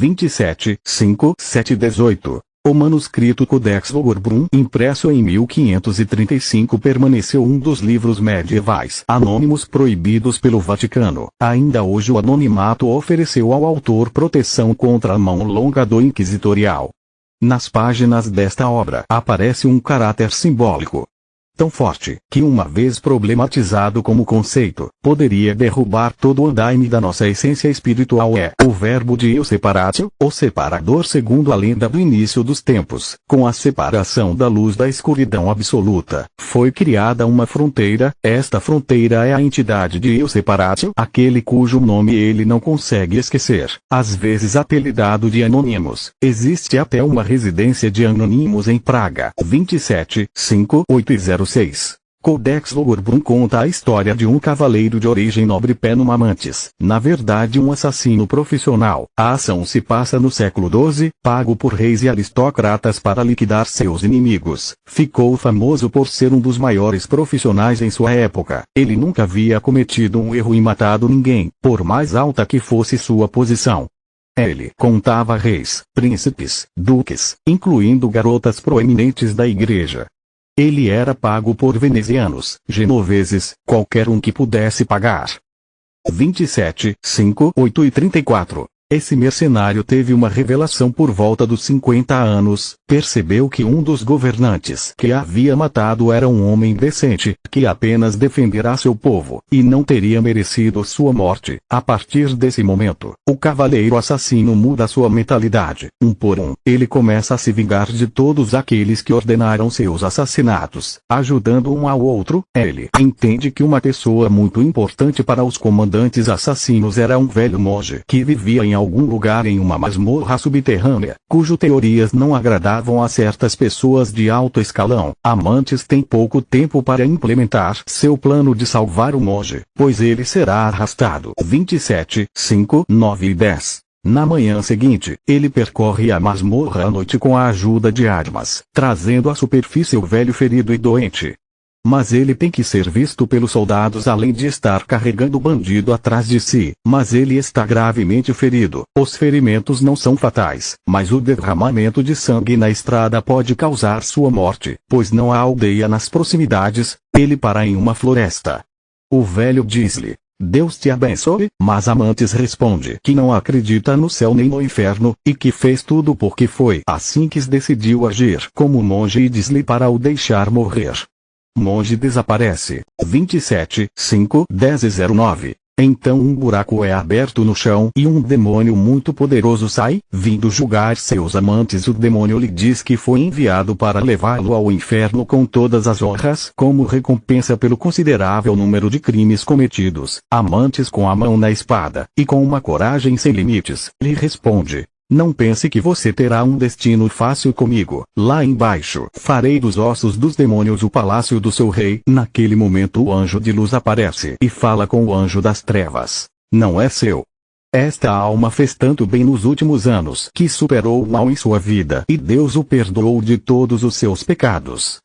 27, 5, 7 e 18. O manuscrito Codex Vogobrum, impresso em 1535, permaneceu um dos livros medievais anônimos proibidos pelo Vaticano. Ainda hoje o anonimato ofereceu ao autor proteção contra a mão longa do inquisitorial. Nas páginas desta obra aparece um caráter simbólico tão forte, que uma vez problematizado como conceito, poderia derrubar todo o andaime da nossa essência espiritual. É o verbo de eu separatio, o separador segundo a lenda do início dos tempos. Com a separação da luz da escuridão absoluta, foi criada uma fronteira. Esta fronteira é a entidade de eu separatio, aquele cujo nome ele não consegue esquecer, às vezes apelidado de Anônimos. Existe até uma residência de Anônimos em Praga. 27, 5, 8 e 06. Codex Vogobrum conta a história de um cavaleiro de origem nobre Penomamantes, na verdade um assassino profissional. A ação se passa no século XII, pago por reis e aristocratas para liquidar seus inimigos. Ficou famoso por ser um dos maiores profissionais em sua época. Ele nunca havia cometido um erro e matado ninguém, por mais alta que fosse sua posição. Ele contava reis, príncipes, duques, incluindo garotas proeminentes da igreja. Ele era pago por venezianos, genoveses, qualquer um que pudesse pagar. 27, 5, 8 e 34. Esse mercenário teve uma revelação por volta dos 50 anos, percebeu que um dos governantes que havia matado era um homem decente, que apenas defenderá seu povo, e não teria merecido sua morte. A partir desse momento, o cavaleiro assassino muda sua mentalidade. Um por um, ele começa a se vingar de todos aqueles que ordenaram seus assassinatos, ajudando um ao outro. Ele entende que uma pessoa muito importante para os comandantes assassinos era um velho monge que vivia em algum lugar em uma masmorra subterrânea, cujo teorias não agradavam a certas pessoas de alto escalão. Amantes tem pouco tempo para implementar seu plano de salvar o monge, pois ele será arrastado. 27, 5, 9 e 10. Na manhã seguinte, ele percorre a masmorra à noite com a ajuda de armas, trazendo à superfície o velho ferido e doente. Mas ele tem que ser visto pelos soldados além de estar carregando o bandido atrás de si. Mas ele está gravemente ferido. Os ferimentos não são fatais, mas o derramamento de sangue na estrada pode causar sua morte, pois não há aldeia nas proximidades. Ele para em uma floresta. O velho diz-lhe: Deus te abençoe, mas Amantes responde que não acredita no céu nem no inferno, e que fez tudo porque foi assim que decidiu agir como monge e diz-lhe para o deixar morrer. Monge desaparece. 27, 5, 10 e 09. Então um buraco é aberto no chão e um demônio muito poderoso sai, vindo julgar seus amantes. O demônio lhe diz que foi enviado para levá-lo ao inferno com todas as honras, como recompensa pelo considerável número de crimes cometidos. Amantes, com a mão na espada, e com uma coragem sem limites, lhe responde: Não pense que você terá um destino fácil comigo. Lá embaixo, farei dos ossos dos demônios o palácio do seu rei. Naquele momento o anjo de luz aparece e fala com o anjo das trevas. Não é seu. Esta alma fez tanto bem nos últimos anos que superou o mal em sua vida e Deus o perdoou de todos os seus pecados.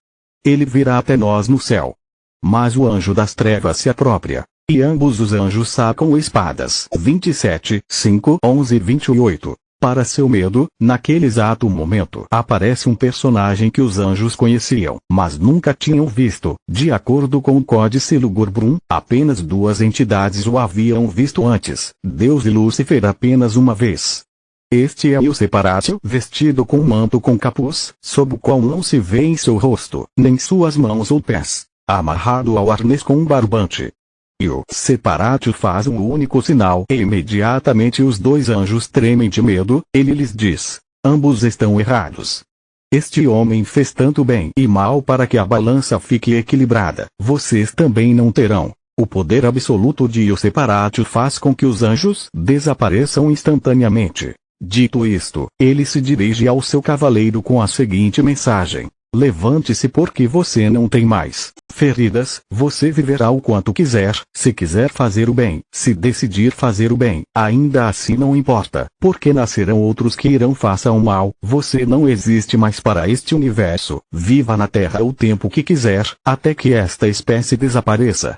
Ele virá até nós no céu. Mas o anjo das trevas se apropria, e ambos os anjos sacam espadas. 27, 5, 11 e 28. Para seu medo, naquele exato momento aparece um personagem que os anjos conheciam, mas nunca tinham visto. De acordo com o Códice Vogobrum, apenas duas entidades o haviam visto antes: Deus e Lúcifer apenas uma vez. Este é o separatio, vestido com um manto com capuz, sob o qual não se vê em seu rosto, nem suas mãos ou pés, amarrado ao arnês com um barbante. E o separatio faz um único sinal e imediatamente os dois anjos tremem de medo. Ele lhes diz: ambos estão errados. Este homem fez tanto bem e mal para que a balança fique equilibrada. Vocês também não terão. O poder absoluto de o separatio faz com que os anjos desapareçam instantaneamente. Dito isto, ele se dirige ao seu cavaleiro com a seguinte mensagem: levante-se porque você não tem mais feridas, você viverá o quanto quiser, se quiser fazer o bem, se decidir fazer o bem, ainda assim não importa, porque nascerão outros que irão façam o mal, você não existe mais para este universo, viva na Terra o tempo que quiser, até que esta espécie desapareça.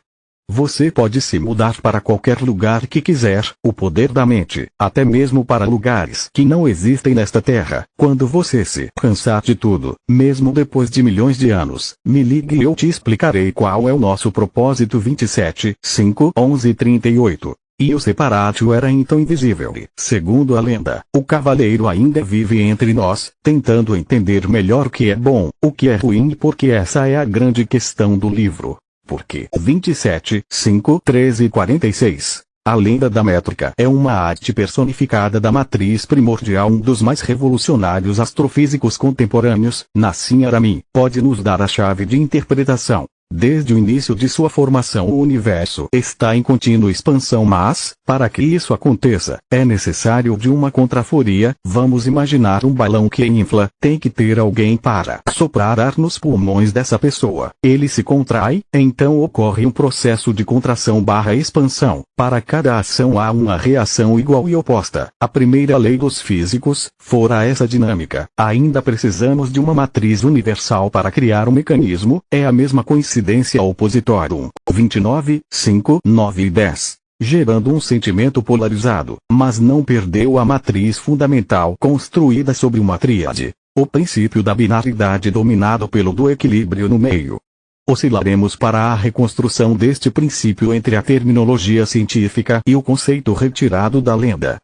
Você pode se mudar para qualquer lugar que quiser, o poder da mente, até mesmo para lugares que não existem nesta terra. Quando você se cansar de tudo, mesmo depois de milhões de anos, me ligue e eu te explicarei qual é o nosso propósito. 27, 5, 11 e 38. E o separatio era então invisível e, segundo a lenda, o cavaleiro ainda vive entre nós, tentando entender melhor o que é bom, o que é ruim, porque essa é a grande questão do livro. Porque 27, 5, 13 e 46. A lenda da métrica é uma arte personificada da matriz primordial. Um dos mais revolucionários astrofísicos contemporâneos, Nassim Haramein, pode nos dar a chave de interpretação. Desde o início de sua formação, o universo está em contínua expansão, mas, para que isso aconteça, é necessário de uma contraforia. Vamos imaginar um balão que infla, tem que ter alguém para soprar ar nos pulmões dessa pessoa. Ele se contrai, então ocorre um processo de contração/expansão. Para cada ação há uma reação igual e oposta. A primeira lei dos físicos, fora essa dinâmica, ainda precisamos de uma matriz universal para criar um mecanismo, é a mesma coincidência opositório. 29, 5, 9 e 10. Gerando um sentimento polarizado, mas não perdeu a matriz fundamental construída sobre uma tríade. O princípio da binaridade dominado pelo do equilíbrio no meio. Oscilaremos para a reconstrução deste princípio entre a terminologia científica e o conceito retirado da lenda.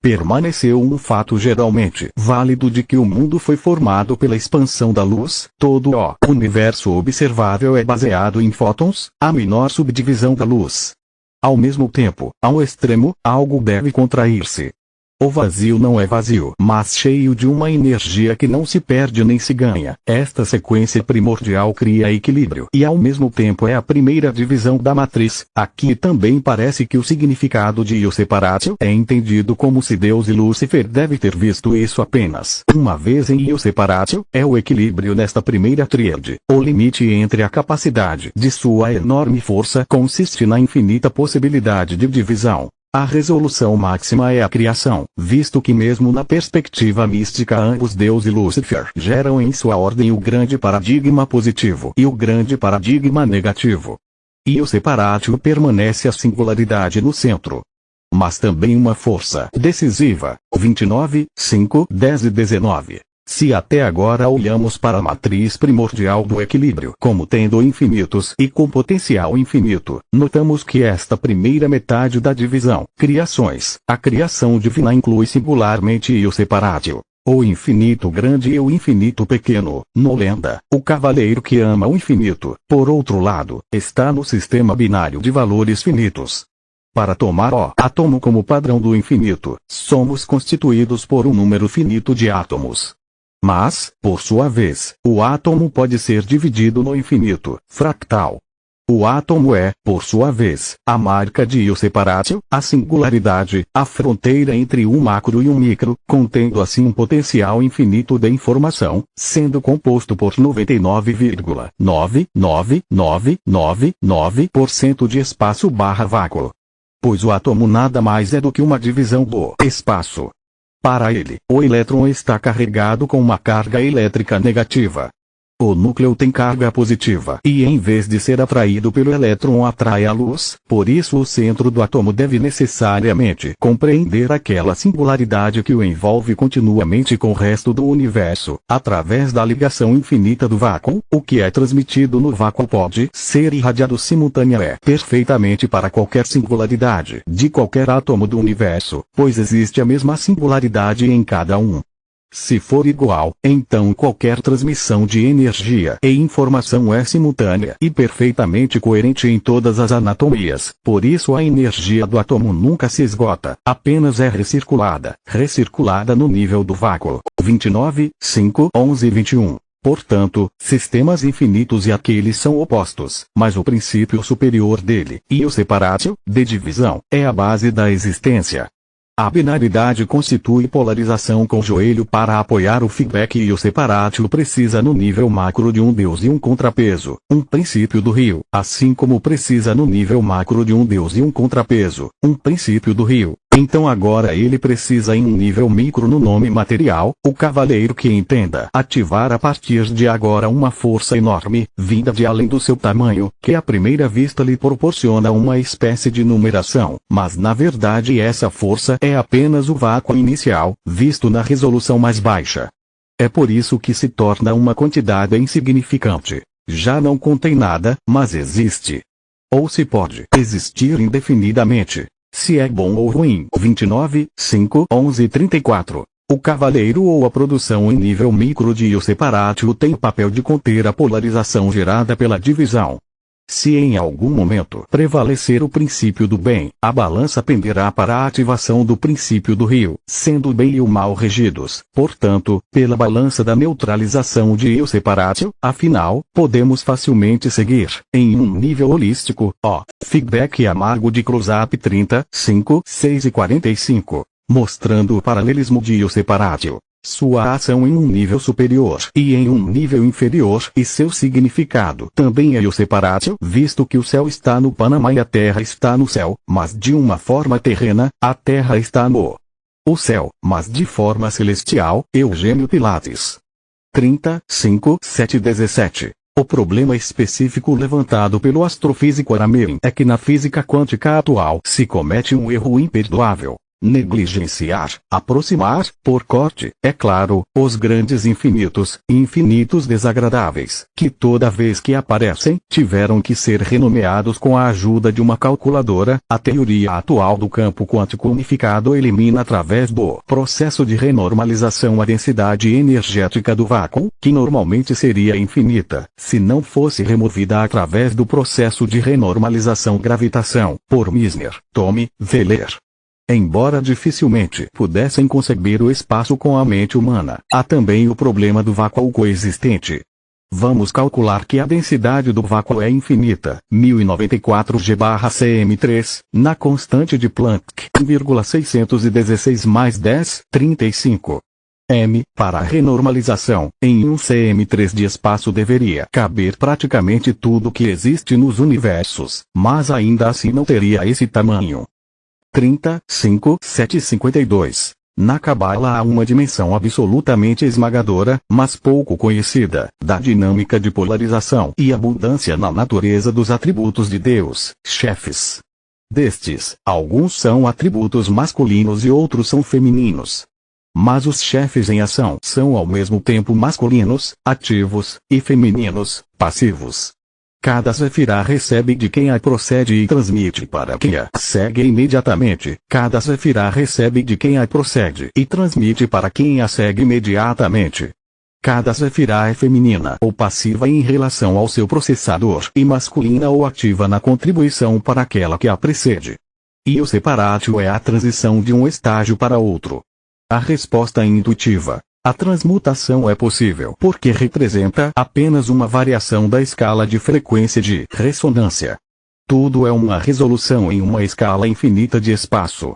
Permaneceu um fato geralmente válido de que o mundo foi formado pela expansão da luz. Todo o universo observável é baseado em fótons, a menor subdivisão da luz. Ao mesmo tempo, ao extremo, algo deve contrair-se. O vazio não é vazio, mas cheio de uma energia que não se perde nem se ganha. Esta sequência primordial cria equilíbrio e ao mesmo tempo é a primeira divisão da matriz. Aqui também parece que o significado de io separatio é entendido como se Deus e Lúcifer deve ter visto isso apenas uma vez em io separatio, é o equilíbrio nesta primeira tríade. O limite entre a capacidade de sua enorme força consiste na infinita possibilidade de divisão. A resolução máxima é a criação, visto que mesmo na perspectiva mística ambos Deus e Lúcifer geram em sua ordem o grande paradigma positivo e o grande paradigma negativo. E o separatio permanece a singularidade no centro. Mas também uma força decisiva. 29, 5, 10 e 19. Se até agora olhamos para a matriz primordial do equilíbrio como tendo infinitos e com potencial infinito, notamos que esta primeira metade da divisão, criações, a criação divina inclui singularmente io separatio, o infinito grande e o infinito pequeno. No lenda, o cavaleiro que ama o infinito, por outro lado, está no sistema binário de valores finitos. Para tomar o átomo como padrão do infinito, somos constituídos por um número finito de átomos. Mas, por sua vez, o átomo pode ser dividido no infinito, fractal. O átomo é, por sua vez, a marca de io separatio, a singularidade, a fronteira entre um macro e um micro, contendo assim um potencial infinito de informação, sendo composto por 99,99999% de espaço/vácuo. Pois o átomo nada mais é do que uma divisão do espaço. Para ele, o elétron está carregado com uma carga elétrica negativa. O núcleo tem carga positiva e em vez de ser atraído pelo elétron atrai a luz, por isso o centro do átomo deve necessariamente compreender aquela singularidade que o envolve continuamente com o resto do universo, através da ligação infinita do vácuo. O que é transmitido no vácuo pode ser irradiado simultaneamente perfeitamente para qualquer singularidade de qualquer átomo do universo, pois existe a mesma singularidade em cada um. Se for igual, então qualquer transmissão de energia e informação é simultânea e perfeitamente coerente em todas as anatomias. Por isso a energia do átomo nunca se esgota, apenas é recirculada no nível do vácuo. 29, 5, 11 e 21. Portanto, sistemas infinitos e aqueles são opostos, mas o princípio superior dele, io separatio, de divisão, é a base da existência. A binaridade constitui polarização com joelho para apoiar o feedback e o separatio precisa no nível macro de um Deus e um contrapeso, um princípio do rio, assim como precisa no nível macro de um Deus e um contrapeso, um princípio do rio. Então agora ele precisa em um nível micro no nome material, o cavaleiro que entenda ativar a partir de agora uma força enorme, vinda de além do seu tamanho, que à primeira vista lhe proporciona uma espécie de numeração, mas na verdade essa força é apenas o vácuo inicial, visto na resolução mais baixa. É por isso que se torna uma quantidade insignificante. Já não contém nada, mas existe. Ou se pode existir indefinidamente. Se é bom ou ruim. 29, 5, 11 e 34. O cavaleiro ou a produção em nível micro de io separatio tem o papel de conter a polarização gerada pela divisão. Se em algum momento prevalecer o princípio do bem, a balança penderá para a ativação do princípio do rio, sendo o bem e o mal regidos, portanto, pela balança da neutralização de io separatio. Afinal, podemos facilmente seguir, em um nível holístico, o feedback amargo de Close-up 30, 5, 6 e 45, mostrando o paralelismo de io separatio, sua ação em um nível superior e em um nível inferior e seu significado também é io separatio, visto que o céu está no Panamá e a terra está no céu, mas de uma forma terrena, a terra está no o céu, mas de forma celestial. Eugênio Pilates. 30, 5, 7 e 17. O problema específico levantado pelo astrofísico Aramein é que na física quântica atual se comete um erro imperdoável. Negligenciar, aproximar, por corte, é claro, os grandes infinitos desagradáveis, que toda vez que aparecem, tiveram que ser renomeados com a ajuda de uma calculadora. A teoria atual do campo quântico unificado elimina através do processo de renormalização a densidade energética do vácuo, que normalmente seria infinita, se não fosse removida através do processo de renormalização gravitação, por Misner, Tome, Weller. Embora dificilmente pudessem conceber o espaço com a mente humana, há também o problema do vácuo coexistente. Vamos calcular que a densidade do vácuo é infinita, 1094 G/cm3, na constante de Planck, 1,616 mais 10, 35. M, para a renormalização, em um cm3 de espaço deveria caber praticamente tudo que existe nos universos, mas ainda assim não teria esse tamanho. 30, 5, 7 e 52. Na Cabala há uma dimensão absolutamente esmagadora, mas pouco conhecida, da dinâmica de polarização e abundância na natureza dos atributos de Deus, chefes. Destes, alguns são atributos masculinos e outros são femininos. Mas os chefes em ação são ao mesmo tempo masculinos, ativos, e femininos, passivos. Cada Sefirá recebe de quem a procede e transmite para quem a segue imediatamente. Cada Sefirá recebe de quem a procede e transmite para quem a segue imediatamente. Cada Sefirá é feminina ou passiva em relação ao seu processador e masculina ou ativa na contribuição para aquela que a precede. E o separatio é a transição de um estágio para outro. A resposta é intuitiva. A transmutação é possível porque representa apenas uma variação da escala de frequência de ressonância. Tudo é uma resolução em uma escala infinita de espaço.